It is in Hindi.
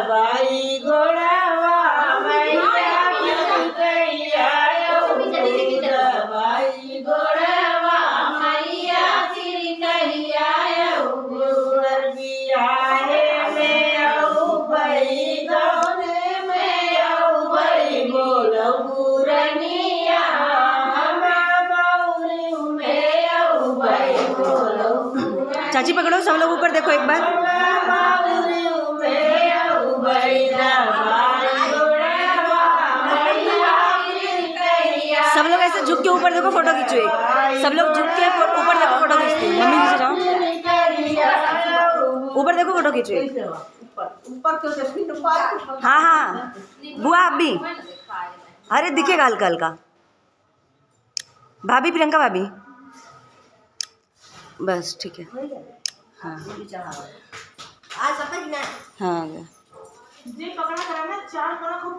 भाई गोड़ावा भाई गोड़ावा मैया श्री कहिया में आओ भाई गौने में आओ भाई बोलो पूरनिया में आओ भाई बोलो। चाची पकड़ो, सब लोग ऊपर देखो एक बार। सब लोग ऐसे झुक के ऊपर देखो, फोटो खींचो एक। सब लोग झुक के ऊपर देखो, फोटो खींचते हैं। मम्मी नीचे जाओ, ऊपर देखो, फोटो खींचो एक। हाँ हाँ बुआ आप भी। अरे दिखेगा हल्का हल्का। भाभी, प्रियंका भाभी, बस ठीक है। हाँ हाँ